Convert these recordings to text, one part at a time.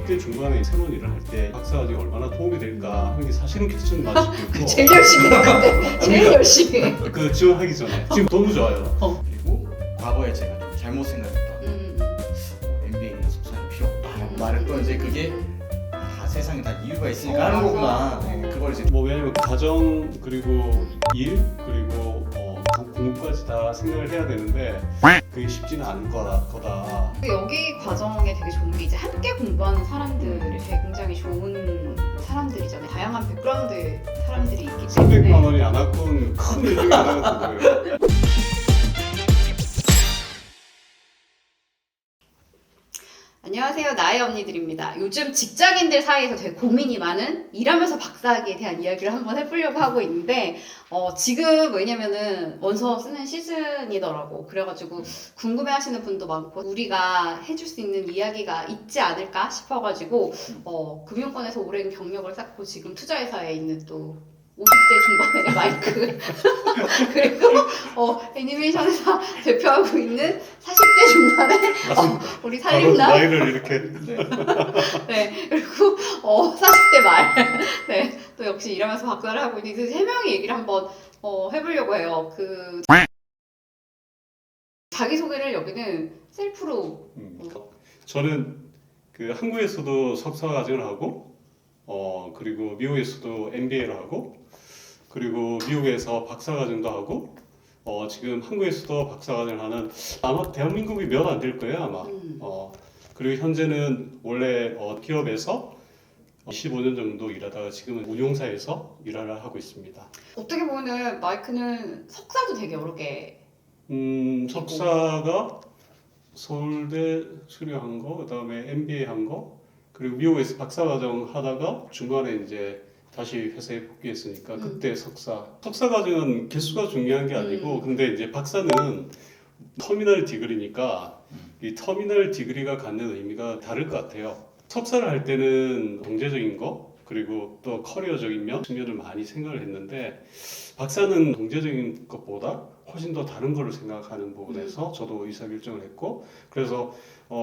20대 중반에 새로운 일을 할 때 박사과정이 얼마나 도움이 될까 하는 게 사실은 괜찮은 맛이 있고 제일 열심히 했는데 제일 열심히 해. 그 지원하기 전에 지금 너무 좋아요. 그리고 과거에 제가 좀 잘못 생각했던 MBA나 석사는 필요 없다라고 말했던 이제 그게 세상에 다 이유가 있으니까 하는 거구나. 네, 그걸 이제 뭐 왜냐면 가정 그리고 일 그리고 공부까지 다 생각을 해야 되는데 그게 쉽지는 않을 거다. 여기 과정에 되게 좋은 게 이제 함께 공부하는 사람들이 굉장히 좋은 사람들이잖아요. 다양한 백그라운드의 사람들이 있기 때문에 300만 원이 안 왔건 큰 일이 안 나갔던 거예요. 안녕하세요. 나의 언니들입니다. 요즘 직장인들 사이에서 되게 고민이 많은 일하면서 박사학위에 대한 이야기를 한번 해보려고 하고 있는데 지금 왜냐면은 원서 쓰는 시즌이더라고. 그래가지고 궁금해하시는 분도 많고 우리가 해줄 수 있는 이야기가 있지 않을까 싶어가지고 금융권에서 오랜 경력을 쌓고 지금 투자회사에 있는 또 50대 중반의 마이크 그리고 애니메이션 회사 대표하고 있는 40대 중반의 우리 살림남 나이를 이렇게 네 그리고 40대 말 네 또 역시 일하면서 박사를 하고 있는 그 세 명의 얘기를 한번 해보려고 해요. 그 자기소개를 여기는 셀프로 저는 그 한국에서도 석사과정을 하고 그리고 미국에서도 MBA를 하고 그리고 미국에서 박사과정도 하고 지금 한국에서도 박사과정을 하는 아마 대한민국이 몇 안 될 거예요 아마. 그리고 현재는 원래 기업에서 15년 정도 일하다가 지금은 운용사에서 일을 하고 있습니다. 어떻게 보면은 마이크는 석사도 되게 여러 개 석사가 서울대 수료한 거, 그다음에 MBA 한 거, 그리고 미국에서 박사과정 하다가 중간에 이제 다시 회사에 복귀했으니까 그때 석사 과정은 개수가 중요한 게 아니고 근데 이제 박사는 터미널 디그리니까 이 터미널 디그리가 갖는 의미가 다를 것 같아요. 석사를 할 때는 경제적인 거 그리고 또 커리어적인 측면을 많이 생각을 했는데 박사는 경제적인 것보다 훨씬 더 다른 거를 생각하는 부분에서 저도 의사결정을 했고 그래서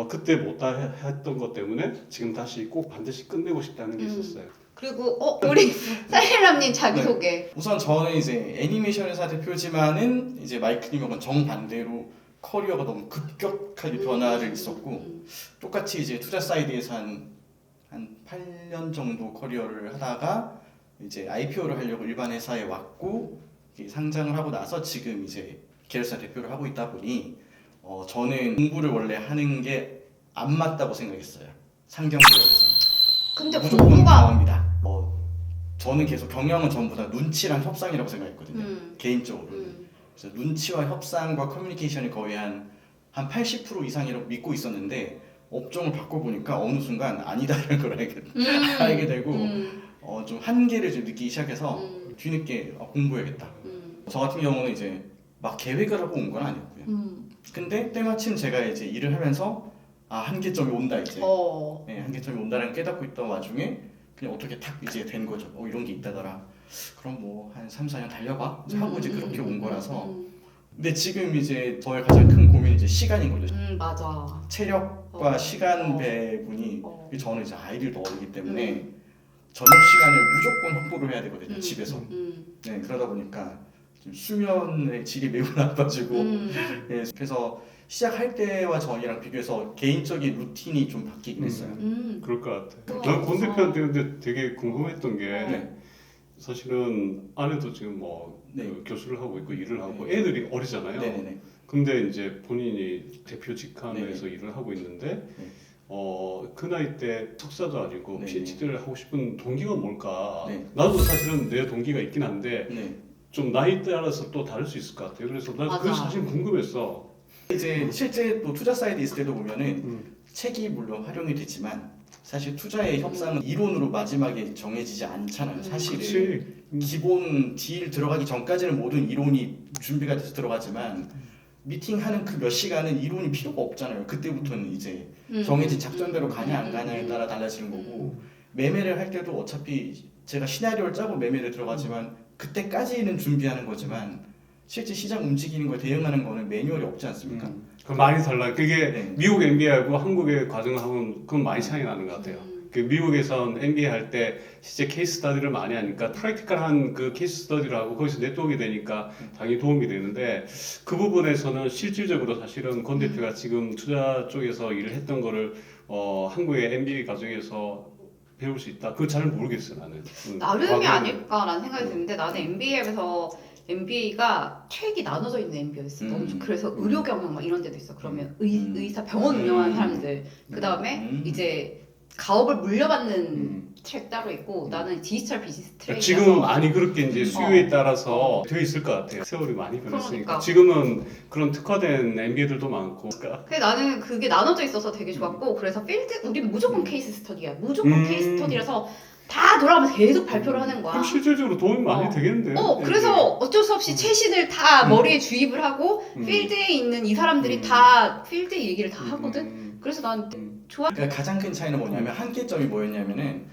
그때 못다 했던 것 때문에 지금 다시 꼭 반드시 끝내고 싶다는 게 있었어요. 그리고 우리 살림남님 자기소개. 네. 우선 저는 이제 애니메이션 회사 대표지만은 이제 마이크님하고는 정반대로 커리어가 너무 급격하게 변화를 있었고 똑같이 이제 투자 사이드에서 한 8년 정도 커리어를 하다가 이제 IPO를 하려고 일반 회사에 왔고 상장을 하고 나서 지금 이제 계열사 대표를 하고 있다 보니 저는 공부를 원래 하는 게 안 맞다고 생각했어요. 상경부에서. 근데 무조건 공부가 경험이다. 저는 계속 경영은 전부 다 눈치랑 협상이라고 생각했거든요. 개인적으로. 그래서 눈치와 협상과 커뮤니케이션이 거의 한 80% 이상이라고 믿고 있었는데 업종을 바꿔보니까 어느 순간 아니다라는 걸 알게 되고 좀 한계를 좀 느끼기 시작해서 뒤늦게 공부해야겠다. 저 같은 경우는 이제 막 계획을 하고 온 건 아니었고요. 근데 때마침 제가 이제 일을 하면서 한계점이 온다 이제. 네, 한계점이 온다는 깨닫고 있던 와중에 그냥 어떻게 탁 이제 된 거죠. 이런 게 있다더라. 그럼 뭐 한 3, 4년 달려봐. 하고 이제 그렇게 온 거라서. 근데 지금 이제 저의 가장 큰 고민이 이제 시간인 거죠. 맞아. 체력과 시간 배분이 저는 이제 아이들도 어리기 때문에 저녁 시간을 무조건 확보를 해야 되거든요. 집에서. 네, 그러다 보니까 좀 수면의 질이 매우 나빠지고 네, 그래서 시작할 때와 전이랑 비교해서 개인적인 루틴이 좀 바뀌긴 했어요. 그럴 것 같아요. 난 권 대표한테 근데 되게 궁금했던 게 사실은 아내도 지금 그 교수를 하고 있고 일을 하고 애들이 어리잖아요. 네네네. 근데 이제 본인이 대표 직함에서 일을 하고 있는데 그 나이 때 석사도 아니고 PhD를 하고 싶은 동기가 뭘까? 나도 사실은 내 동기가 있긴 한데 좀 나이 따라서 또 다를 수 있을 것 같아요. 그래서 난 그게 사실 궁금했어. 이제 실제 또 투자 사이드 있을 때도 보면은 책이 물론 활용이 되지만 사실 투자의 협상은 이론으로 마지막에 정해지지 않잖아요. 사실은 기본 딜 들어가기 전까지는 모든 이론이 준비가 돼서 들어가지만 미팅하는 그 몇 시간은 이론이 필요가 없잖아요. 그때부터는 이제 정해진 작전대로 가냐 안 가냐에 따라 달라지는 거고 매매를 할 때도 어차피 제가 시나리오를 짜고 매매를 들어가지만 그때까지는 준비하는 거지만 실제 시장 움직이는 거에 대응하는 거는 매뉴얼이 없지 않습니까? 그럼 많이 달라. 그게 미국 MBA하고 한국의 과정하고는 그건 많이 차이 나는 것 같아요. 그 미국에선 MBA 할 때 실제 케이스 스터디를 많이 하니까 프랙티컬한 그 케이스 스터디를 하고 거기서 네트워크가 되니까 당연히 도움이 되는데 그 부분에서는 실질적으로 사실은 권 대표가 지금 투자 쪽에서 일을 했던 거를 한국의 MBA 과정에서 배울 수 있다. 그거 잘 모르겠어요 나는. 나름이 과거에는. 아닐까라는 생각이 드는데 나는 MBA에서 MBA가 책이 나눠져 있는 MBA였어. 그래서 의료 경영 막 이런 데도 있어. 그러면 의사 병원 운영하는 사람들 그 다음에 이제 가업을 물려받는 트랙 따로 있고 나는 디지털 비즈니스 트랙이라서 지금은 많이 그렇게 이제 수요에 따라서 되어 있을 것 같아요. 세월이 많이 변했으니까. 그러니까. 지금은 그런 특화된 MBA들도 많고. 근데 나는 그게 나눠져 있어서 되게 좋았고 그래서 필드 우리는 무조건 케이스 스터디야. 무조건 케이스 스터디라서 다 돌아가면서 계속 발표를 하는 거야. 그럼 실질적으로 도움이 많이 되겠는데요? 그래서 어쩔 수 없이 최신을 다 머리에 주입을 하고 필드에 있는 이 사람들이 다 필드 얘기를 다 하거든. 그래서 난 좋아. 그러니까 가장 큰 차이는 뭐냐면 한계점이 뭐였냐면은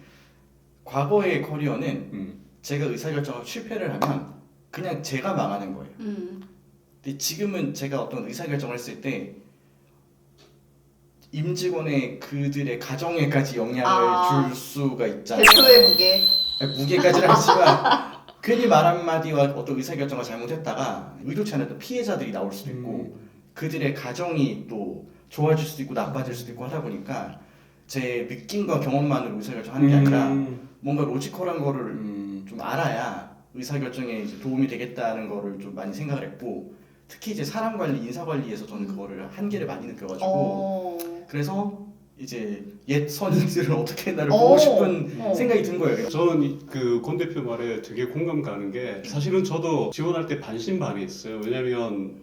과거의 커리어는 제가 의사결정을 실패를 하면 그냥 제가 망하는 거예요. 근데 지금은 제가 어떤 의사결정을 했을 때 임직원의 그들의 가정에까지 영향을 줄 수가 있잖아요. 대표의 무게. 아니, 무게까지는 아니지만 괜히 말 한마디와 어떤 의사결정을 잘못했다가 의도치 않았던 피해자들이 나올 수도 있고 그들의 가정이 또 좋아질 수도 있고 나빠질 수도 있고 하다 보니까 제 느낌과 경험만으로 의사결정하는 게 아니라 뭔가 로지컬한 거를 좀 알아야 의사결정에 이제 도움이 되겠다는 거를 좀 많이 생각을 했고 특히 이제 사람 관리, 인사 관리에서 저는 그거를 한계를 많이 느껴가지고 그래서 이제 옛 선임들을 어떻게 했나를 보고 싶은 생각이 든 거예요. 저는 그 권 대표 말에 되게 공감 가는 게 사실은 저도 지원할 때 반신반의했어요. 왜냐면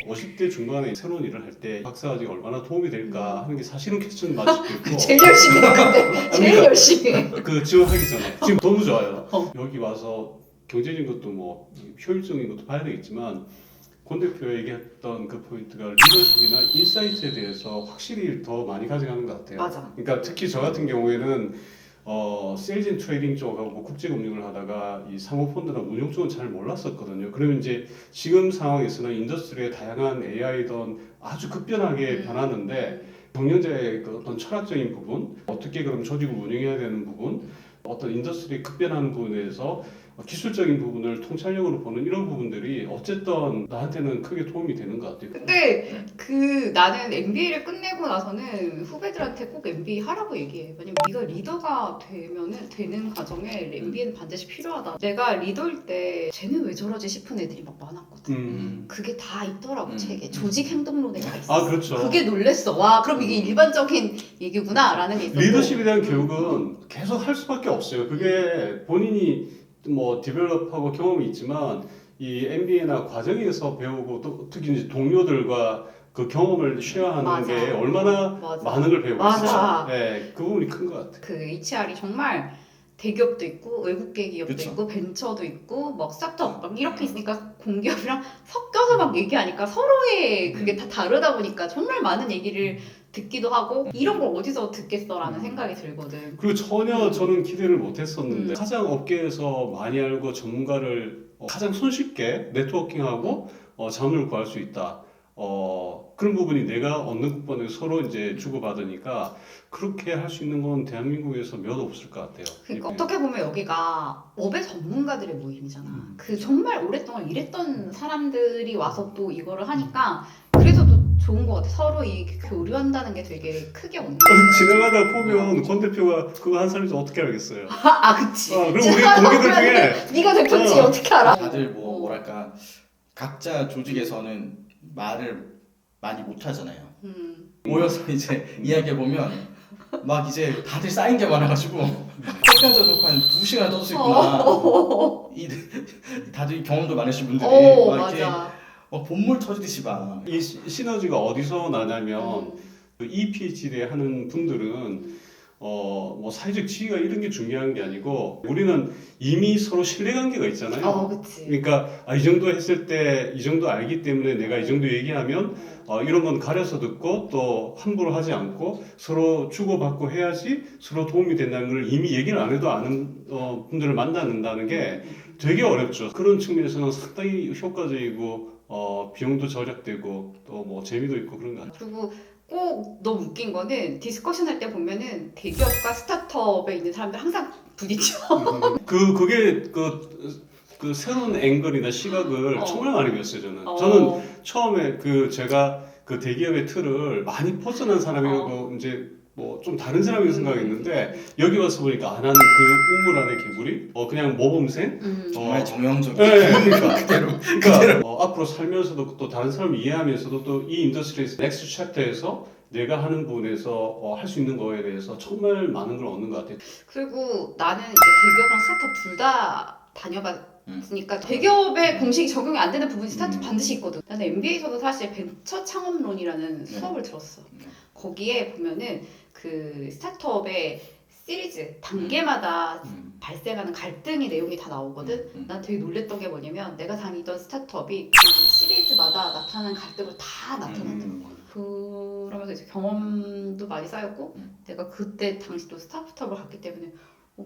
50대 중반에 새로운 일을 할 때 박사과정이 얼마나 도움이 될까 하는 게 사실은 퀘스천 맞을 수 있고 제일 열심히 해 근데 제일 열심히 해. 그 지원하기 전에 지금 너무 좋아요. 여기 와서 경제적인 것도 뭐 효율적인 것도 봐야 되겠지만 권 대표가 얘기했던 그 포인트가 리더십이나 인사이트에 대해서 확실히 더 많이 가져가는 것 같아요. 맞아. 그러니까 특히 저 같은 경우에는 세일즈 앤 트레이딩 쪽하고 국제금융을 하다가 이 사모펀드나 운용 쪽은 잘 몰랐었거든요. 그러면 이제 지금 상황에서는 인더스트리의 다양한 AI든 아주 급변하게 변하는데 경영자의 그 어떤 철학적인 부분, 어떻게 그럼 조직을 운영해야 되는 부분, 어떤 인더스트리 급변하는 부분에서 기술적인 부분을 통찰력으로 보는 이런 부분들이 어쨌든 나한테는 크게 도움이 되는 것 같아요. 근데 그 나는 MBA를 끝내고 나서는 후배들한테 꼭 MBA 하라고 얘기해. 왜냐면 네가 리더가 되는 과정에 MBA는 반드시 필요하다. 내가 리더일 때 쟤는 왜 저러지 싶은 애들이 막 많았거든. 그게 다 있더라고 책에. 조직 행동론에가 있어. 아 그렇죠. 그게 놀랬어. 와 그럼 이게 일반적인 얘기구나라는 게 있었고. 리더십에 대한 교육은 계속 할 수밖에 없어요. 그게 본인이 뭐 디벨롭하고 경험이 있지만 이 MBA나 과정에서 배우고 또 특히 이제 동료들과 그 경험을 쉐어하는 맞아. 게 얼마나 맞아. 많은 걸 배우고 맞아. 있어요. 네, 그 부분이 큰 것 같아요. 그 HR이 정말 대기업도 있고 외국계 기업도 그쵸. 있고 벤처도 있고 막 스타트업 막 이렇게 있으니까 공기업이랑 섞여서 막 얘기하니까 서로의 그게 다 다르다 보니까 정말 많은 얘기를 듣기도 하고 이런 걸 어디서 듣겠어라는 생각이 들거든. 그리고 전혀 저는 기대를 못했었는데 가장 업계에서 많이 알고 전문가를 가장 손쉽게 네트워킹하고 자문을 구할 수 있다. 그런 부분이 내가 얻는 국번에 서로 이제 주고받으니까 그렇게 할 수 있는 건 대한민국에서 몇 없을 것 같아요. 그러니까 어떻게 보면 여기가 업의 전문가들의 모임이잖아. 그 정말 오랫동안 일했던 사람들이 와서 또 이거를 하니까 그래서 또 좋은 것 같아. 서로 이 교류한다는 게 되게 크게 얻는. 지나가다 보면 권 대표가 그거 한 사람인지 어떻게 알겠어요? 그치. 그럼 우리 동기들 중에 네가 대표지 어떻게 알아? 다들 뭐랄까 각자 조직에서는 말을 많이 못 하잖아요. 모여서 이제 이야기해 보면 막 이제 다들 쌓인 게 많아가지고 커피 한잔 놓고 한 2시간 떠들 수 있구나. 다들 경험도 많으신 분들이 막 이렇게 맞아. 본물 터지듯이 막. 이 시너지가 어디서 나냐면 그 PhD 하는 분들은 뭐 사회적 지위가 이런 게 중요한 게 아니고 우리는 이미 서로 신뢰관계가 있잖아요. 그치. 그러니까 이 정도 했을 때 이 정도 알기 때문에 내가 이 정도 얘기하면 이런 건 가려서 듣고 또 함부로 하지 않고 서로 주고받고 해야지 서로 도움이 된다는 걸 이미 얘기를 안 해도 아는 분들을 만나는다는 게 되게 어렵죠. 그런 측면에서는 상당히 효과적이고 비용도 절약되고 또 뭐 재미도 있고 그런 것 같아요. 그리고 꼭 너무 웃긴 거는 디스커션 할 때 보면은 대기업과 스타트업에 있는 사람들 항상 부딪혀. 그게 그 새로운 앵글이나 시각을 어. 정말 많이 배웠어요 저는. 어. 저는 처음에 제가 그 대기업의 틀을 많이 벗어난 사람이고 이제 뭐 좀 다른 사람이라고 생각했는데 여기 와서 보니까 안 하는 그 우물 안의 개구리, 그냥 모범생. 정말 정형적인 네. 그대로 그러니까 앞으로 살면서도 또 다른 사람을 이해하면서도 또 이 인더스트리에서 넥스트 챕터에서 내가 하는 부분에서 할 수 있는 거에 대해서 정말 많은 걸 얻는 것 같아요. 그리고 나는 이제 대기업이랑 스타트업 둘 다 다녀봤으니까 대기업의 공식이 적용이 안 되는 부분이 스타트업 반드시 있거든. 나는 MBA에서도 사실 벤처 창업론이라는 수업을 들었어. 거기에 보면은 그 스타트업의 시리즈 단계마다 발생하는 갈등의 내용이 다 나오거든. 난 되게 놀랬던 게 뭐냐면 내가 다니던 스타트업이 그 시리즈마다 나타나는 갈등을 다 나타내는 거야. 그러면서 이제 경험도 많이 쌓였고 내가 그때 당시 또 스타트업을 갔기 때문에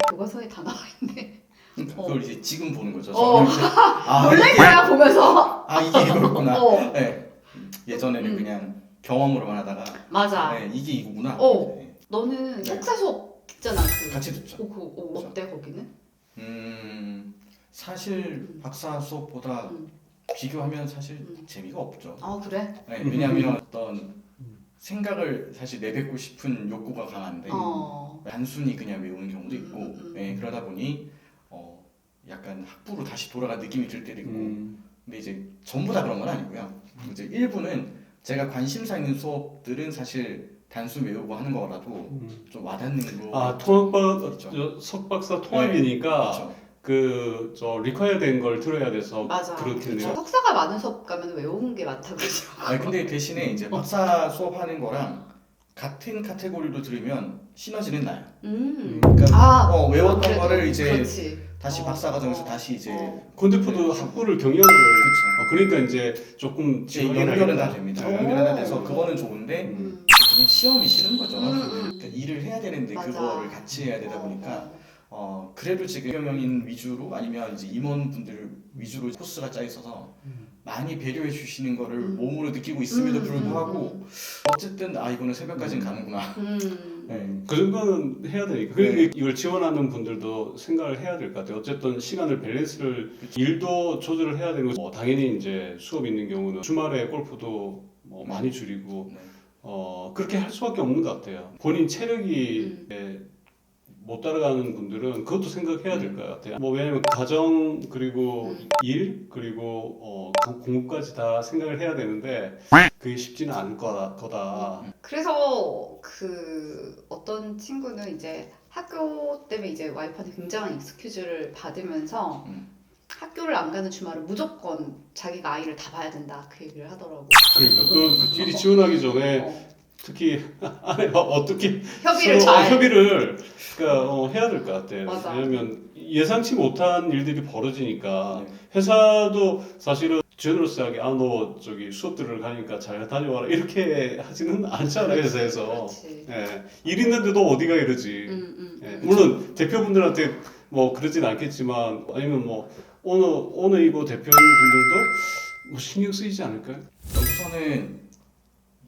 교과서에 다 나와 있네. 그걸 이제 지금 보는 거죠. 놀랄 거야 보면서. 이게 이거였구나. 어. 네. 예전에는 그냥 경험으로만 하다가 맞아. 네, 이게 이거구나. 어. 너는 네. 석사 수업 듣잖아. 같이 듣죠. 어때 거기는? 사실 박사 수업보다 비교하면 사실 재미가 없죠. 아 그래? 네, 왜냐하면 어떤 생각을 사실 내뱉고 싶은 욕구가 강한데 단순히 그냥 외우는 경우도 있고 네, 그러다 보니 약간 학부로 다시 돌아간 느낌이 들 때도 있고 근데 이제 전부 다 그런 건 아니고요. 이제 일부는 제가 관심사 있는 수업들은 사실 단순 외우고 하는 거라도 좀 와닿는 거. 석박사 통합이니까 그렇죠. 저 리퀘어 된 걸 들어야 돼서 맞아. 그렇겠네요. 석사가 많은 수업 가면 외우는 게 많다 그러죠. 근데 대신에 이제 박사 수업하는 거랑 같은 카테고리로 들으면 시너지는 나요. 그러니까 외웠던 그래도, 거를 이제 그렇지. 다시 박사 과정에서 다시 이제 건대포도 학부를 경영을 그러니까 이제 조금 연결은 다 됩니다. 연결은 다 돼서 그거는 좋은데 그냥 시험이 싫은 거죠. 그러니까 일을 해야 되는데 맞아. 그거를 같이 해야 되다 보니까 그래도 지금 경영인 위주로 아니면 이제 임원분들 위주로 코스가 짜 있어서 많이 배려해 주시는 거를 몸으로 느끼고 있음에도 불구하고 어쨌든 이거는 새벽까지는 가는구나. 네. 그 정도는 해야 되니까. 그리고 이걸 지원하는 분들도 생각을 해야 될 것 같아요. 어쨌든 시간을 밸런스를 일도 조절을 해야 되는 거죠. 당연히 이제 수업 있는 경우는 주말에 골프도 많이 줄이고 그렇게 할 수밖에 없는 것 같아요. 본인 체력이 못 따라가는 분들은 그것도 생각해야 될 것 같아요. 왜냐면 가정 그리고 일 그리고 공부까지 다 생각을 해야 되는데 그게 쉽지는 않을 거다. 그래서 그 어떤 친구는 이제 학교 때문에 이제 와이프한테 굉장한 익스큐즈를 받으면서 학교를 안 가는 주말은 무조건 자기가 아이를 다 봐야 된다 그 얘기를 하더라고. 그러니까 그 일이 지원하기 전에 특히 아내가 어떻게 협의를 협의를 해야 될 것 같아요. 맞아. 왜냐하면 예상치 못한 일들이 벌어지니까 회사도 사실은 제너러스하게 너 저기 수업 들으러 가니까 잘 다녀와라 이렇게 하지는 않잖아요 회사에서. 일 있는데도 어디가 이러지. 물론 대표분들한테 그러진 않겠지만 아니면 오늘 이거 대표님분들도 신경 쓰이지 않을까요? 우선은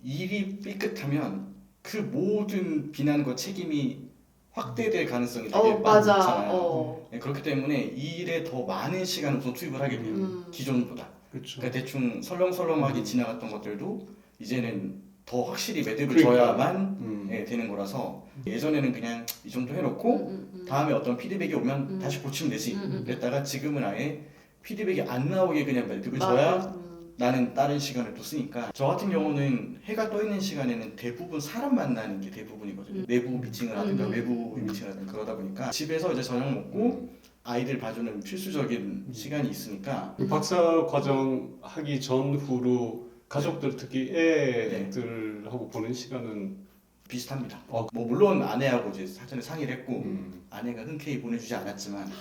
일이 삐끗하면 그 모든 비난과 책임이 확대될 가능성이 되게 많잖아요. 그렇기 때문에 이 일에 더 많은 시간을 우선 투입을 하게 돼요. 기존보다. 그렇죠. 그러니까 대충 설렁설렁하게 지나갔던 것들도 이제는 더 확실히 매듭을 져야만 되는 거라서 예전에는 그냥 이 정도 해놓고 다음에 어떤 피드백이 오면 다시 고치면 되지 그랬다가 지금은 아예 피드백이 안 나오게 그냥 매듭을 져야 나는 다른 시간을 또 쓰니까 저 같은 경우는 해가 떠 있는 시간에는 대부분 사람 만나는 게 대부분이거든요. 내부 미팅을 하든가 외부 미팅을 하든가 그러다 보니까 집에서 이제 저녁 먹고 아이들 봐주는 필수적인 시간이 있으니까 박사 과정 하기 전후로 가족들 특히 애들하고 보낸 시간은 비슷합니다. 물론 아내하고 이제 사전에 상의를 했고 아내가 흔쾌히 보내주지 않았지만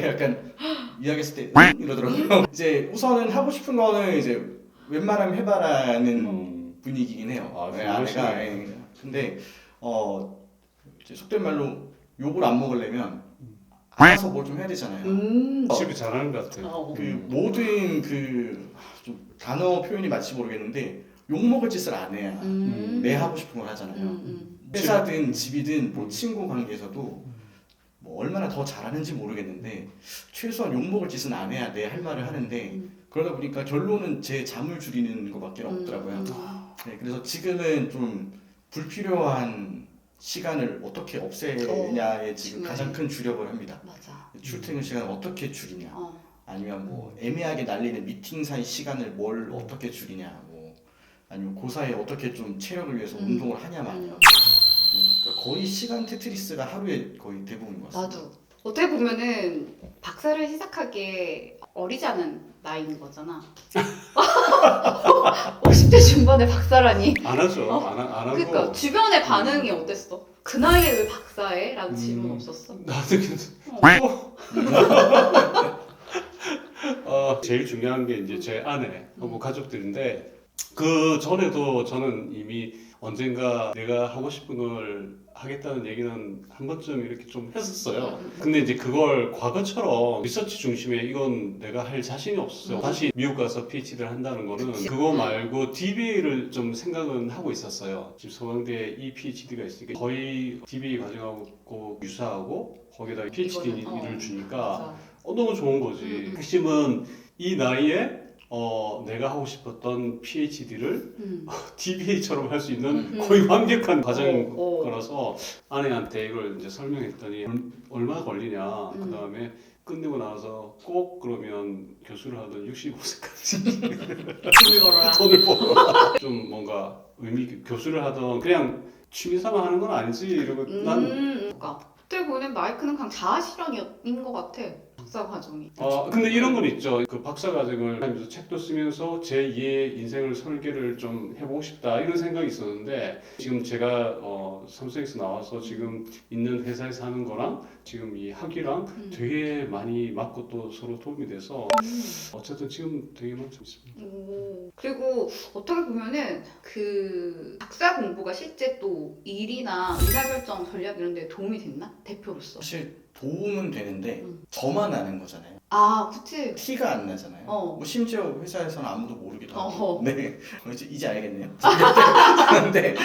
약간 이야기했을 때 이러더라고요. 이제 우선은 하고 싶은 거는 이제 웬만하면 해봐라는 분위기긴 해요. 아내가 근데 이제 속된 말로 욕을 안 먹으려면 알아서 뭘 좀 해야 되잖아요. 집이 잘하는 것 같아요. 그 모든 좀 단어 표현이 맞지 모르겠는데 욕먹을 짓을 안 해야 내 하고 싶은 걸 하잖아요. 회사든 집이든 뭐 친구 관계에서도 뭐 얼마나 더 잘하는지 모르겠는데 최소한 욕먹을 짓은 안 해야 내 할 말을 하는데 그러다 보니까 결론은 제 잠을 줄이는 것밖에 없더라고요. 네, 그래서 지금은 좀 불필요한 시간을 어떻게 없애냐에 지금 가장 큰 주력을 합니다. 맞아. 출퇴근 시간을 어떻게 줄이냐, 어. 아니면 뭐 애매하게 날리는 미팅 사이 시간을 뭘 어떻게 줄이냐, 뭐 아니면 그 사이에 어떻게 좀 체력을 위해서 운동을 하냐 마냐. 그러니까 거의 시간 테트리스가 하루에 거의 대부분인 것 같습니다. 나도. 어떻게 보면은 박사를 시작하기에 어리지 않은 나이인 거잖아. 50대 중반에 박사라니. 안 하죠. 안 하고. 그러니까 주변의 반응이 어땠어? 그 나이에 왜 박사해? 라는 질문 없었어? 나도 제일 중요한 게 이제 제 아내하고 가족들인데 그 전에도 저는 이미 언젠가 내가 하고 싶은 걸 하겠다는 얘기는 한 번쯤 이렇게 좀 했었어요. 근데 이제 그걸 과거처럼 리서치 중심에 이건 내가 할 자신이 없었어요. 다시 미국 가서 PhD를 한다는 거는 그거 말고 DBA를 좀 생각은 하고 있었어요. 지금 서강대에 이 PhD가 있으니까 거의 DBA 과정하고 유사하고 거기다 PhD를 주니까 맞아. 너무 좋은 거지. 핵심은 이 나이에 내가 하고 싶었던 PhD를 DBA처럼 할 수 있는 거의 완벽한 과정인 거라서 아내한테 이걸 이제 설명했더니 얼마나 걸리냐. 그 다음에 끝내고 나서 꼭 그러면 교수를 하던 65세까지 돈을 벌어라. 돈을 벌어. 좀 뭔가 교수를 하던 그냥 취미삼아 하는 건 아니지 이러고 난 그러니까 어떻게 보면 마이크는 그냥 자아실현인 것 같아. 박사 과정이. 근데 이런 건 있죠. 그 박사 과정을 하면서 책도 쓰면서 제 2의 인생을 설계를 좀 해보고 싶다 이런 생각이 있었는데 지금 제가 삼성에서 나와서 지금 있는 회사에서 하는 거랑 지금 이 학위랑 되게 많이 맞고 또 서로 도움이 돼서 어쨌든 지금 되게 만족 있습니다. 그리고 어떻게 보면은 그 박사 공부가 실제 또 일이나 의사결정 전략 이런 데 도움이 됐나? 대표로서. 사실 도움은 되는데 저만 아는 거잖아요. 아, 그치. 티가 안 나잖아요. 뭐 심지어 회사에서는 아무도 모르기도 하고. 네, 이제 알겠네요. 네,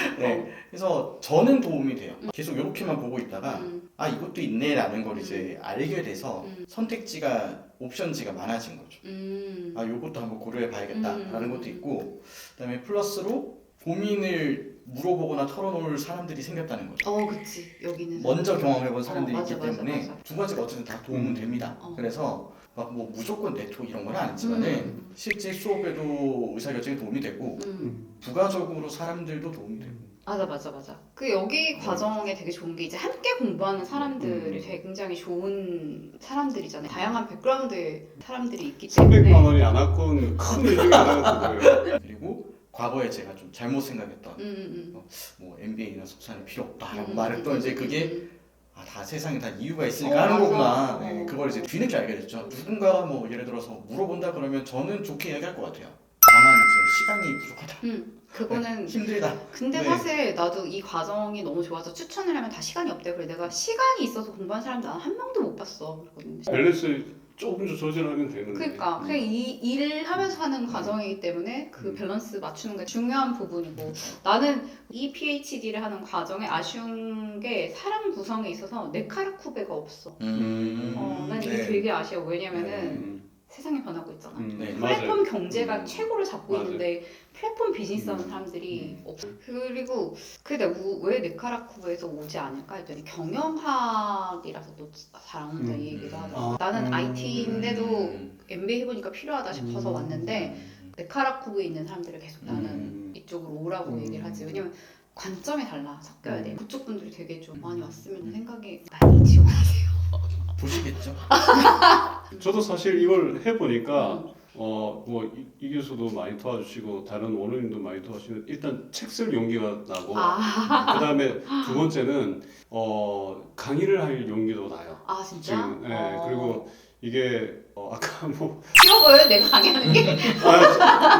그래서 저는 도움이 돼요. 계속 이렇게만 보고 있다가 이것도 있네라는 걸 이제 알게 돼서 선택지가 옵션지가 많아진 거죠. 요것도 한번 고려해 봐야겠다라는 것도 있고, 그다음에 플러스로 고민을 물어보거나 털어놓을 사람들이 생겼다는 거죠. 그치. 여기는. 먼저 경험해본 사람들이 맞아, 있기 때문에 맞아. 두 가지가 어쨌든 다 도움은 됩니다. 그래서 막 뭐 무조건 네트워크 이런 건 아니지만은 실제 수업에도 의사결정에 도움이 되고 부가적으로 사람들도 도움이 되고. 맞아. 그 여기 과정에 되게 좋은 게 이제 함께 공부하는 사람들이 되게 굉장히 좋은 사람들이잖아요. 다양한 백그라운드의 사람들이 있기 때문에. 300만 원이 안 왔건 큰 의미가 안 왔던 거예요. 그리고 과거에 제가 좀 잘못 생각했던 뭐 MBA나 석사는 필요 없다라고 말했던 이제 그게 다 세상에 다 이유가 있으니까 하는 거구나. 네, 그걸 이제 뒤늦게 알게 됐죠. 누군가가 뭐 예를 들어서 물어본다 그러면 저는 좋게 이야기할 것 같아요. 다만 이제 시간이 부족하다. 그거는 힘들다. 근데 네. 사실 나도 이 과정이 너무 좋아서 추천을 하면 다 시간이 없대. 그래 내가 시간이 있어서 공부한 사람 나는 한 명도 못 봤어. 그랬거든. 밸런스 조금 더 조절하면 되는데. 그러니까 그냥 이 일을 하면서 하는 과정이기 때문에 그 밸런스 맞추는 게 중요한 부분이고 나는 이 PhD를 하는 과정에 아쉬운 게 사람 구성에 있어서 네카르쿠베가 없어. 난 이게 되게 아쉬워. 왜냐면은 세상이 변하고 있잖아. 네, 플랫폼 경제가 최고를 잡고 맞아요. 있는데 플랫폼 비즈니스 하는 사람들이 없어. 그리고 내가 왜 네카라쿠브에서 오지 않을까 했더니 경영학이라서 또 잘 안 온다 이 얘기도 하더라고. 나는 IT인데도 MBA 해보니까 필요하다 싶어서 왔는데 네카라쿠브에 있는 사람들을 계속 나는 이쪽으로 오라고 얘기를 하지. 왜냐면 관점이 달라. 섞여야 돼. 그쪽 분들이 되게 좀 많이 왔으면 생각이 많이 지원하세요. 보시겠죠? 저도 사실 이걸 해보니까 뭐 이 교수도 많이 도와주시고 다른 원어민도 많이 도와주시고 일단 책 쓸 용기가 나고 그 다음에 두 번째는 강의를 할 용기도 나요. 진짜? 지금 그리고 이게 아까 뭐 쉬워 보여요? 내가 강의하는 게?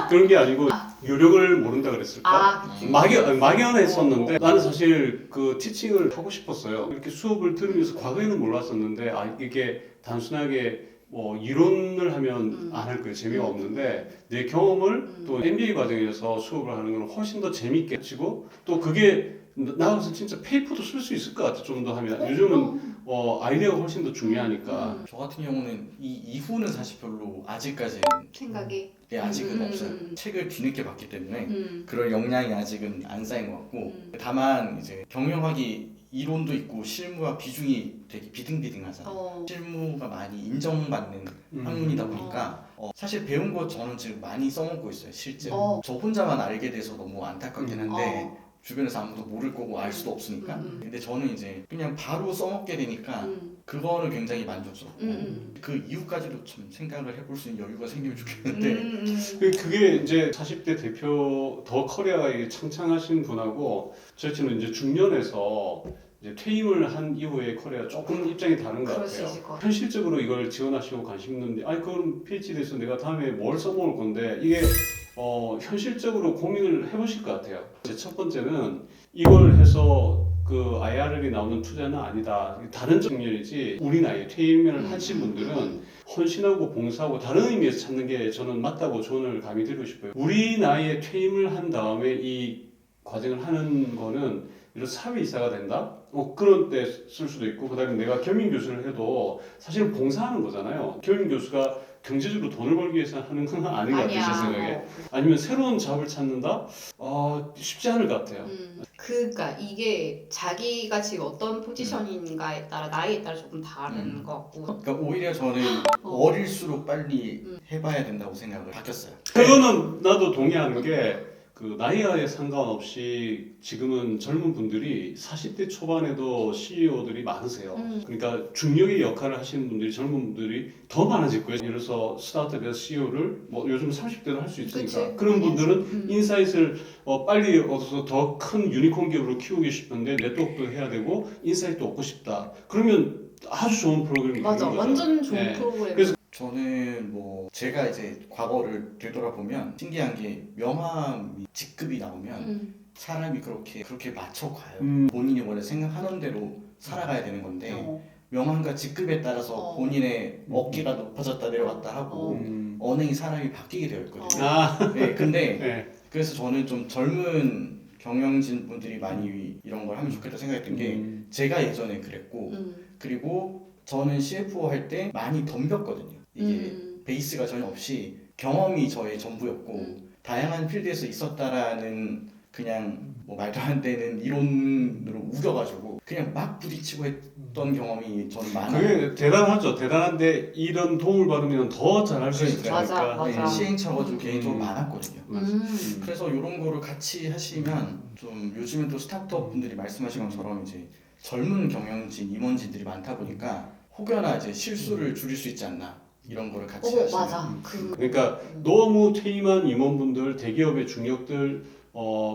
그런 게 아니고 요령을 모른다 그랬을까? 그치. 막연했었는데 나는 사실 그 티칭을 하고 싶었어요. 이렇게 수업을 들으면서 과거에는 몰랐었는데 이게 단순하게 뭐 이론을 하면 안 할 거예요. 재미가 없는데 내 경험을 또 MBA 과정에서 수업을 하는 건 훨씬 더 재밌게 치고 또 그게 나가서 진짜 페이퍼도 쓸 수 있을 것 같아. 좀 더 하면 요즘은 아이디어가 훨씬 더 중요하니까. 저 같은 경우는 이 이후는 사실 별로 아직까지는 생각이 아직은 없어요. 책을 뒤늦게 봤기 때문에 음. 그럴 역량이 아직은 안 쌓인 것 같고 다만 이제 경영학이 이론도 있고 실무와 비중이 되게 비등비등하잖아요. 실무가 많이 인정받는 학문이다 보니까 사실 배운 거 저는 지금 많이 써먹고 있어요. 실제로 저 혼자만 알게 돼서 너무 안타깝긴 한데 주변에서 아무도 모를 거고 알 수도 없으니까 근데 저는 이제 그냥 바로 써먹게 되니까 그거는 굉장히 만족스럽고 그 이후까지도 참 생각을 해볼 수 있는 여유가 생기면 좋겠는데 그게 이제 40대 대표 더 커리어가 이게 창창하신 분하고 저희는 이제 중년에서 이제 퇴임을 한 이후에 커리어가 조금 입장이 다른 것 같아요. 현실적으로 이걸 지원하시고 관심 있는데 아니 그럼 PhD에서 내가 다음에 뭘 써먹을 건데 이게 현실적으로 고민을 해보실 것 같아요. 제 첫 번째는 이걸 해서 그 IRL이 나오는 투자는 아니다. 다른 측면이지 우리 나이에 퇴임을 하신 분들은 헌신하고 봉사하고 다른 의미에서 찾는 게 저는 맞다고 조언을 감히 드리고 싶어요. 우리 나이에 퇴임을 한 다음에 이 과정을 하는 거는 이런 사회이사가 된다? 그런 때 쓸 수도 있고 그다음에 내가 겸임 교수를 해도 사실은 봉사하는 거잖아요. 겸임 교수가 경제적으로 돈을 벌기 위해서 하는 건 아닌 것 같아요. 제 생각에. 아니면 새로운 작업을 찾는다? 쉽지 않을 것 같아요. 그러니까 이게 자기가 지금 어떤 포지션인가에 따라 나이에 따라 조금 다른 것 같고 그러니까 오히려 저는 어릴수록 빨리 해봐야 된다고 생각을 바뀌었어요. 그거는 나도 동의하는 게 그 나이와에 상관없이 지금은 젊은 분들이 40대 초반에도 CEO들이 많으세요. 그러니까 중력의 역할을 하시는 분들이 젊은 분들이 더 많아질 거예요. 예를 들어서 스타트업에서 CEO를 뭐 요즘 30대도 할 수 있으니까 그치. 그런 분들은 인사이트를 빨리 얻어서 더 큰 유니콘 기업으로 키우고 싶은데 네트워크도 해야 되고 인사이트도 얻고 싶다. 그러면 아주 좋은 프로그램이 맞아 되는 거죠. 완전 좋은 네. 프로그램. 그래서 저는 뭐 제가 이제 과거를 되돌아보면 신기한 게 명함 직급이 나오면 사람이 그렇게 맞춰 가요. 본인이 원래 생각하는 대로 살아가야 되는 건데 명함과 직급에 따라서 본인의 어깨가 높아졌다 내려갔다 하고 언행이 사람이 바뀌게 되어 있거든요. 네, 근데 네. 그래서 저는 좀 젊은 경영진 분들이 많이 이런 걸 하면 좋겠다 생각했던 게 제가 예전에 그랬고 그리고 저는 CFO 할 때 많이 덤볐거든요. 이게 베이스가 전혀 없이 경험이 저의 전부였고 다양한 필드에서 있었다라는 그냥 뭐 말도 안 되는 이론으로 우겨가지고 그냥 막 부딪히고 했던 경험이 저는 많아요. 그게 대단하죠. 대단한데 이런 도움을 받으면 더 잘할 수 있을 맞아, 거니까. 맞아. 시행착오가 좀 개인적으로 많았거든요. 음. 그래서 이런 거를 같이 하시면 좀 요즘은 또 스타트업 분들이 말씀하신 것처럼 이제 젊은 경영진, 임원진들이 많다 보니까 혹여나 이제 실수를 줄일 수 있지 않나 이런 거를 같이 하시면 맞아. 그러니까 너무 퇴임한 임원분들, 대기업의 중역들,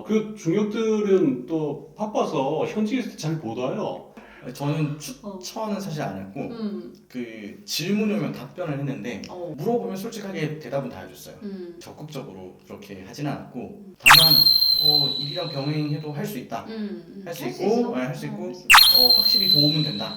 그 중역들은 또 바빠서 현직에서 잘 못 와요. 저는 추천은 사실 안 했고 그 질문이 오면 답변을 했는데 물어보면 솔직하게 대답은 다 해줬어요. 적극적으로 그렇게 하지는 않았고 다만 일이랑 병행해도 할 수 있다. 할 수 있고 확실히 도움은 된다.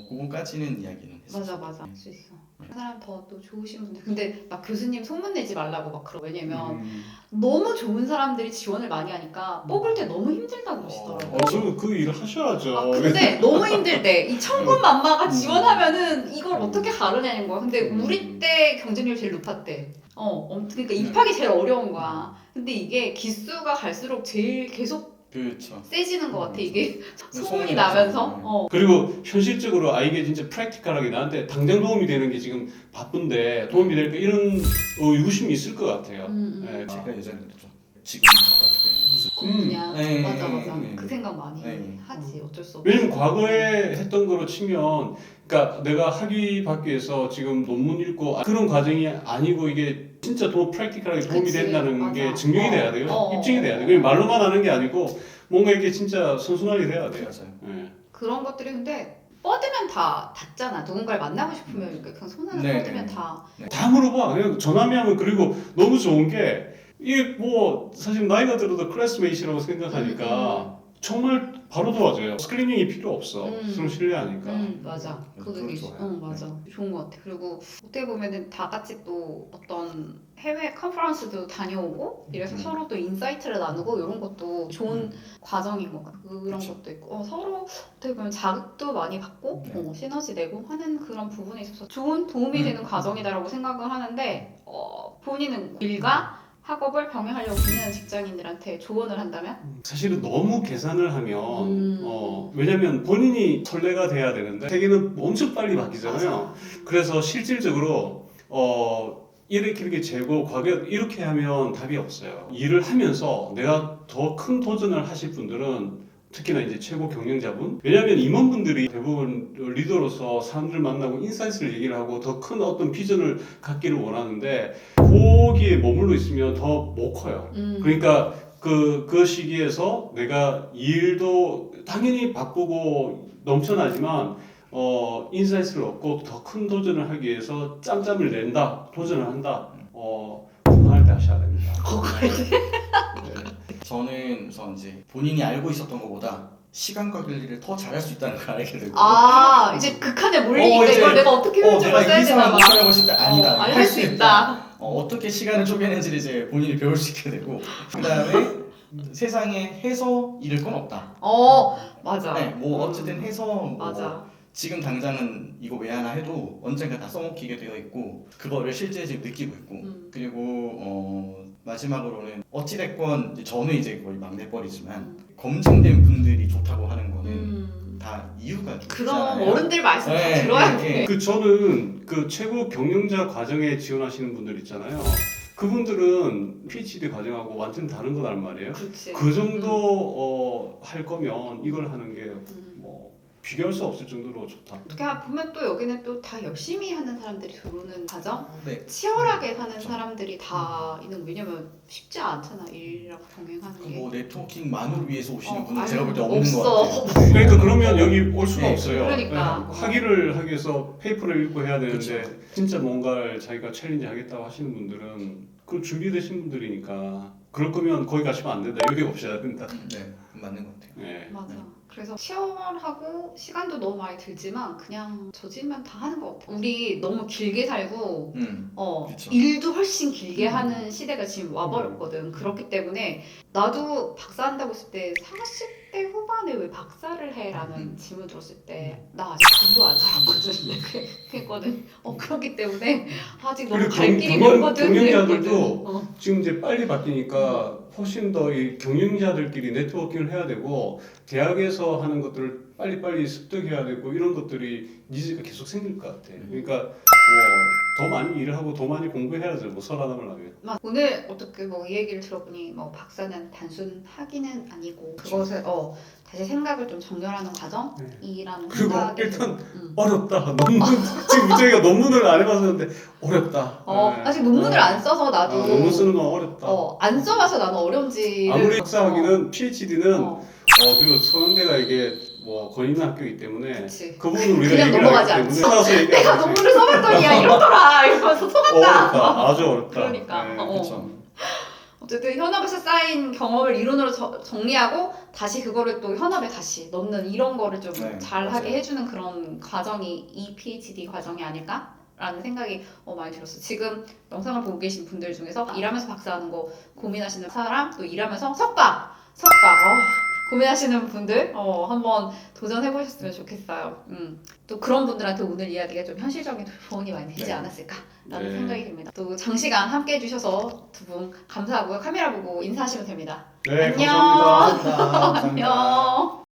그거까지는 이야기는 했어요. 맞아 할 수 있어. 그 사람 더 또 좋으신 분들 근데 막 교수님 소문 내지 말라고 막 그러 왜냐면 너무 좋은 사람들이 지원을 많이 하니까 뽑을 때 너무 힘들다고 그러시더라고요. 저는 그 일을 하셔야죠. 근데 너무 힘들 때 이 천군만마가 지원하면은 이걸 어떻게 가르냐는 거야. 근데 우리 때 경쟁률이 제일 높았대. 그러니까 입학이 제일 어려운 거야. 근데 이게 기수가 갈수록 제일 계속 그렇죠. 세지는 것 같아. 이게 소문이 소문이 나면서. 그리고 현실적으로 이게 진짜 프랙티컬하게 나한테 당장 도움이 되는 게 지금 바쁜데 도움이 될까 이런 의구심이 있을 것 같아요. 네. 제가 예전에 그랬죠. 지금 가가지고 무슨 그냥 네, 맞아 네. 그 생각 많이 네. 하지. 어쩔 수 없어. 왜냐면 과거에 했던 거로 치면 그러니까 내가 학위 받기 위해서 지금 논문 읽고 그런 과정이 아니고 이게 진짜 더 프랙티컬하게 도움이 그치, 된다는 맞아. 게 증명이 돼야 돼요. 입증이 돼야 돼요. 그냥 말로만 하는 게 아니고 뭔가 이게 진짜 선순환이 돼야 돼요. 맞아요. 네. 그런 것들이 근데 뻗으면 다 닿잖아. 누군가를 만나고 싶으면 그냥 손 하나 네, 뻗으면 네. 다. 다 물어봐. 그냥 전화면 하면 그리고 너무 좋은 게 이게 뭐 사실 나이가 들어도 클래스메이트라고 생각하니까 정말 바로 도와줘요. 스크리닝이 필요 없어. 서로 신뢰하니까. 맞아. 그거 되게 그건 좋아요. 맞아. 좋은 것 같아. 그리고 어떻게 보면은 다 같이 또 어떤 해외 컨퍼런스도 다녀오고 이래서 서로 또 인사이트를 나누고 이런 것도 좋은 과정인 것 같아. 그런 그쵸. 것도 있고 서로 어떻게 보면 자극도 많이 받고 네. 시너지 내고 하는 그런 부분에 있어서 좋은 도움이 되는 과정이다라고 생각을 하는데 본인은 일과 학업을 병행하려고 고민하는 직장인들한테 조언을 한다면? 사실은 너무 계산을 하면 왜냐면 본인이 선례가 돼야 되는데 세계는 엄청 빨리 바뀌잖아요. 그래서 실질적으로 이렇게 재고 과거 이렇게 하면 답이 없어요. 일을 하면서 내가 더 큰 도전을 하실 분들은 특히나 이제 최고 경영자분, 왜냐하면 임원분들이 대부분 리더로서 사람들 만나고 인사이트를 얘기를 하고 더 큰 어떤 비전을 갖기를 원하는데 거기에 머물러 있으면 더 못 커요. 그러니까 그 시기에서 내가 일도 당연히 바쁘고 넘쳐나지만 인사이트를 얻고 더 큰 도전을 하기 위해서 짬짬을 낸다, 도전을 한다. 건강할 때 하셔야 됩니다. 저는 우선 이제 본인이 알고 있었던 것보다 시간과 관리를 더 잘할 수 있다는 걸 알게 되고 이제 극한에 몰리니까 이제, 이걸 내가 어떻게 효율적으로 써야 내가 이 되나 상황 봐. 못하려고 했을 때 아니다. 할 수 있다. 어떻게 시간을 쪼개는지를 이제 본인이 배울 수 있게 되고 그 다음에 세상에 해서 잃을 건 없다. 맞아. 네, 뭐 어쨌든 해서 뭐 맞아. 지금 당장은 이거 왜 하나 해도 언젠가 다 써먹히게 되어 있고 그거를 실제 지금 느끼고 있고 그리고 마지막으로는 어찌됐건 이제 저는 이제 거의 막내뻘이지만 검증된 분들이 좋다고 하는 거는 다 이유가 좀 그럼 있잖아요. 어른들 말씀 다 네, 들어야 네, 돼. 저는 그 최고 경영자 과정에 지원하시는 분들 있잖아요. 그분들은 PhD 과정하고 완전 다른 거란 말이에요. 그렇지. 그 정도 할 거면 이걸 하는 게 뭐 비교할 수 없을 정도로 좋다. 어떻게 보면 또 여기는 또 다 열심히 하는 사람들이 들어오는 과정? 네. 치열하게 사는 그렇죠. 사람들이 다 있는 거. 왜냐면 쉽지 않잖아 일이랑 병행하는 게. 뭐 네트워킹만을 위해서 오시는 분은 아니, 제가 볼 때 없는 없어. 것 같아요. 그러니까 그러면 여기 올 수가 네, 없어요. 그러니까. 네, 학위를 하기 위해서 페이퍼를 읽고 해야 되는데 그렇죠. 진짜 뭔가를 자기가 챌린지 하겠다고 하시는 분들은 그 준비되신 분들이니까 그럴 거면 거기 가시면 안 된다. 여기 오셔야 된다. 네, 맞는 것 같아요. 네. 맞아. 그래서 치열하고 시간도 너무 많이 들지만 그냥 저지면 다 하는 것 같아. 우리 너무 길게 살고 그쵸. 일도 훨씬 길게 하는 시대가 지금 와버렸거든. 그렇기 때문에 나도 박사한다고 했을 때 40대 후반에 왜 박사를 해라는 질문 들었을 때 나 아직 공부 안 살았거든. 그랬거든. 그렇기 때문에 아직 너무 갈 길이 멀거든. 경영자들도 지금 이제 빨리 바뀌니까 훨씬 더 이 경영자들끼리 네트워킹을 해야 되고 대학에서 하는 것들을 빨리빨리 습득해야 되고 이런 것들이 니즈가 계속 생길 것 같아. 그러니까 더 많이 일을 하고 더 많이 공부해야죠. 뭐 살아남으려면. 오늘 어떻게 뭐 이 얘기를 들어보니 뭐 박사는 단순 학위는 아니고 그것을 다시 생각을 좀 정렬하는 과정이라는 그리고 생각이 일단 들고. 어렵다. 논문 지금 우리가 논문을 안 해봐서 그런데 어렵다. 네. 아직 논문을 안 써서 나도 논문 쓰는 건 어렵다. 안 써봐서 나는 어려운지를 아무리 박사학위는 PhD는 어, 그리고 서강대가 이게 뭐 권위있는 학교이기 때문에 그치. 그 부분을 우리가 그냥 얘기를 넘어가지 하기 않지. 때문에 나서 내가 얘기하지. 논문을 써봤더니야 이렇더라 이러면서 속았다. 어렵다. 아주 어렵다. 그러니까. 네. 그렇죠. 어쨌든 현업에서 쌓인 경험을 이론으로 정리하고 다시 그거를 또 현업에 다시 넣는 이런 거를 좀 네, 잘하게 맞아요. 해주는 그런 과정이 이 PhD 과정이 아닐까라는 생각이 많이 들었어요. 지금 영상을 보고 계신 분들 중에서 일하면서 박사하는 거 고민하시는 사람, 또 일하면서 석박 고민하시는 분들 한번 도전해보셨으면 좋겠어요. 또 그런 분들한테 오늘 이야기가 좀 현실적인 조언이 많이 되지 네. 않았을까라는 네. 생각이 듭니다. 또 장시간 함께 해주셔서 두 분 감사하고요. 카메라 보고 인사하시면 됩니다. 네, 안녕. 감사합니다. 감사합니다. 안녕.